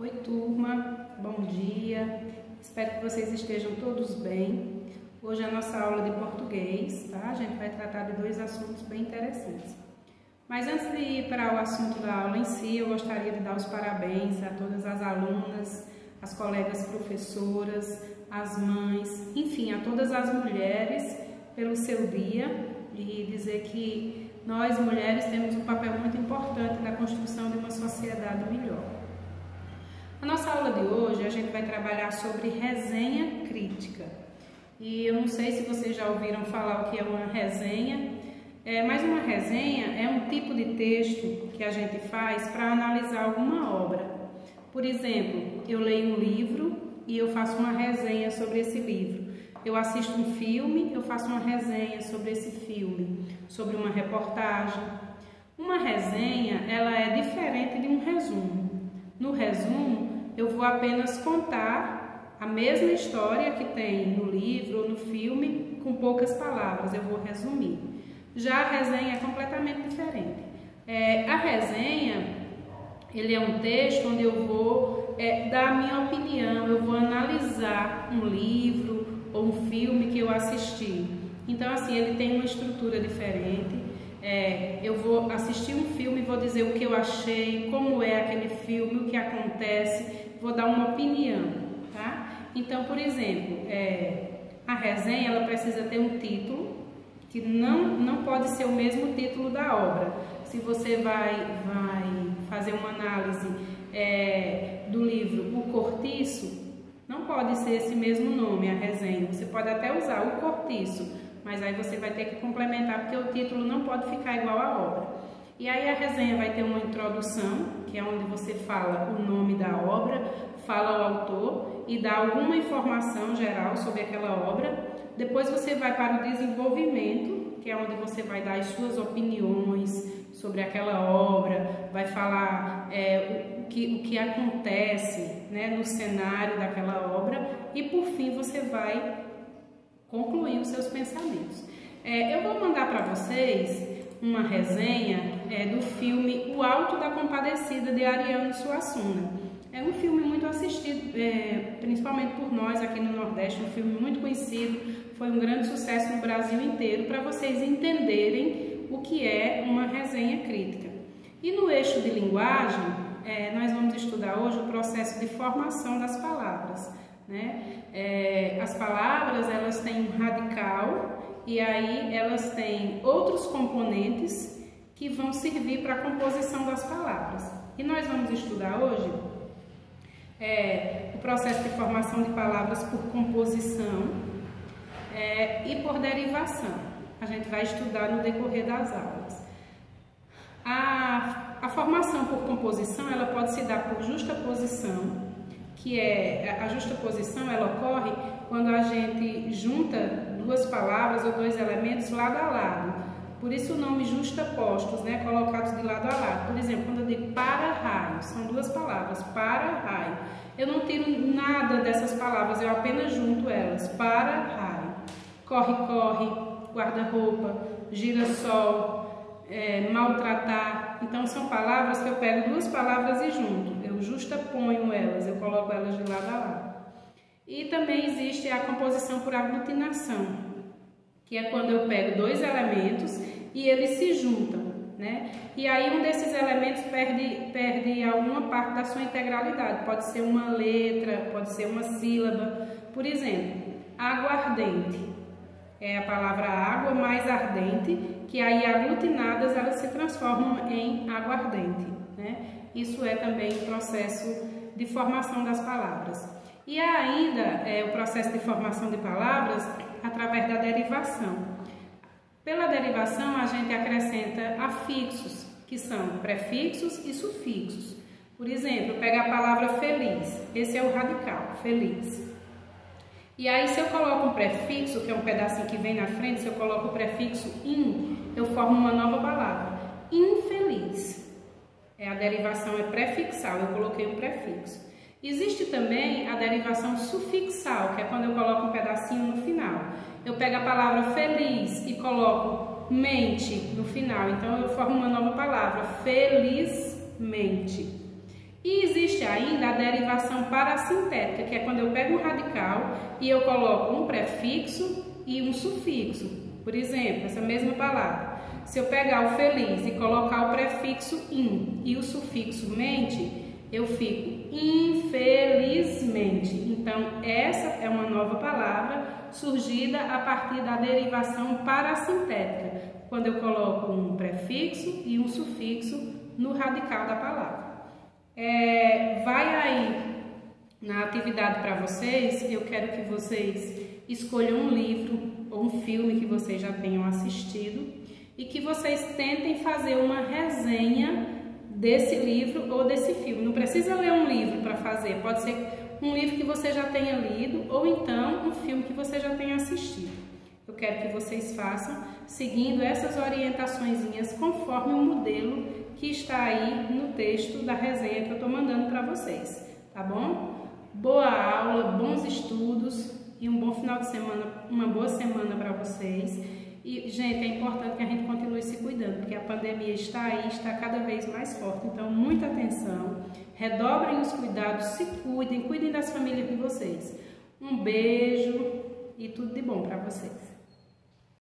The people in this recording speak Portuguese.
Oi turma, bom dia, espero que vocês estejam todos bem. Hoje é a nossa aula de português, tá? A gente vai tratar de dois assuntos bem interessantes. Mas antes de ir para o assunto da aula em si, eu gostaria de dar os parabéns a todas as alunas, as colegas professoras, as mães, enfim, a todas as mulheres pelo seu dia e dizer que nós mulheres temos um papel muito importante na construção de uma sociedade melhor. Na nossa aula de hoje, a gente vai trabalhar sobre resenha crítica. E eu não sei se vocês já ouviram falar o que é uma resenha, mas uma resenha é um tipo de texto que a gente faz para analisar alguma obra. Por exemplo, eu leio um livro e eu faço uma resenha sobre esse livro. Eu assisto um filme, eu faço uma resenha sobre esse filme, sobre uma reportagem. Uma resenha, ela é diferente de um resumo. No resumo, eu vou apenas contar a mesma história que tem no livro ou no filme com poucas palavras, eu vou resumir. Já a resenha é completamente diferente. A resenha, ele é um texto onde eu vou dar a minha opinião, eu vou analisar um livro ou um filme que eu assisti. Então, assim, ele tem uma estrutura diferente. Eu vou assistir um filme e vou dizer o que eu achei, como é aquele filme, o que acontece, vou dar uma opinião, tá? Então, por exemplo, a resenha, ela precisa ter um título, que não pode ser o mesmo título da obra. Se você vai fazer uma análise do livro O Cortiço, não pode ser esse mesmo nome, a resenha. Você pode até usar O Cortiço, mas aí você vai ter que complementar, porque o título não pode ficar igual à obra. E aí a resenha vai ter uma introdução, que é onde você fala o nome da obra, fala o autor e dá alguma informação geral sobre aquela obra. Depois você vai para o desenvolvimento, que é onde você vai dar as suas opiniões sobre aquela obra, vai falar o que acontece, né, no cenário daquela obra, e por fim você vai concluir os seus pensamentos. Eu vou mandar para vocês uma resenha do filme O Alto da Compadecida, de Ariano Suassuna. É um filme muito assistido, principalmente por nós aqui no Nordeste, um filme muito conhecido, foi um grande sucesso no Brasil inteiro, para vocês entenderem o que é uma resenha crítica. E no eixo de linguagem, nós vamos estudar hoje o processo de formação das palavras, né? As palavras, elas têm um radical e aí elas têm outros componentes que vão servir para a composição das palavras. E nós vamos estudar hoje o processo de formação de palavras por composição e por derivação. A gente vai estudar no decorrer das aulas. A formação por composição, ela pode se dar por justaposição, que a justaposição, ela ocorre quando a gente junta duas palavras ou dois elementos lado a lado. Por isso o nome justapostos, né, colocados de lado a lado. Por exemplo, quando eu digo para-raio, são duas palavras, para-raio. Eu não tiro nada dessas palavras, eu apenas junto elas, para-raio. Corre-corre, guarda-roupa, girassol, maltratar. Então são palavras que eu pego duas palavras e junto. Eu justaponho elas, eu coloco elas de lado a lado. E também existe a composição por aglutinação, que é quando eu pego dois elementos e eles se juntam, né? E aí um desses elementos perde alguma parte da sua integralidade. Pode ser uma letra, pode ser uma sílaba. Por exemplo, aguardente. É a palavra água mais ardente, que aí aglutinadas elas se transformam em aguardente, né? Isso é também o processo de formação das palavras. E ainda o processo de formação de palavras através da derivação. Pela derivação a gente acrescenta afixos, que são prefixos e sufixos. Por exemplo, pega a palavra feliz, esse é o radical, feliz. E aí se eu coloco um prefixo, que é um pedacinho que vem na frente, se eu coloco o prefixo in, eu formo uma nova palavra, infeliz. A derivação é prefixal, eu coloquei um prefixo. Existe também a derivação sufixal, que é quando eu coloco um pedacinho no final. Eu pego a palavra feliz e coloco mente no final, então eu formo uma nova palavra, felizmente. E existe existe ainda a derivação parasintética, que é quando eu pego um radical e eu coloco um prefixo e um sufixo. Por exemplo, essa mesma palavra. Se eu pegar o feliz e colocar o prefixo in e o sufixo mente, eu fico infelizmente. Então, essa é uma nova palavra surgida a partir da derivação parasintética, quando eu coloco um prefixo e um sufixo no radical da palavra. Vai aí na atividade para vocês, eu quero que vocês escolham um livro ou um filme que vocês já tenham assistido e que vocês tentem fazer uma resenha desse livro ou desse filme. Não precisa ler um livro para fazer, pode ser um livro que você já tenha lido ou então um filme que você já tenha assistido. Eu quero que vocês façam seguindo essas orientaçõezinhas conforme o modelo que está aí no texto da resenha que eu estou mandando para vocês, tá bom? Boa aula, bons estudos e um bom final de semana, uma boa semana para vocês. E, gente, é importante que a gente continue se cuidando, porque a pandemia está aí, está cada vez mais forte. Então, muita atenção, redobrem os cuidados, se cuidem, cuidem das famílias de vocês. Um beijo e tudo de bom para vocês.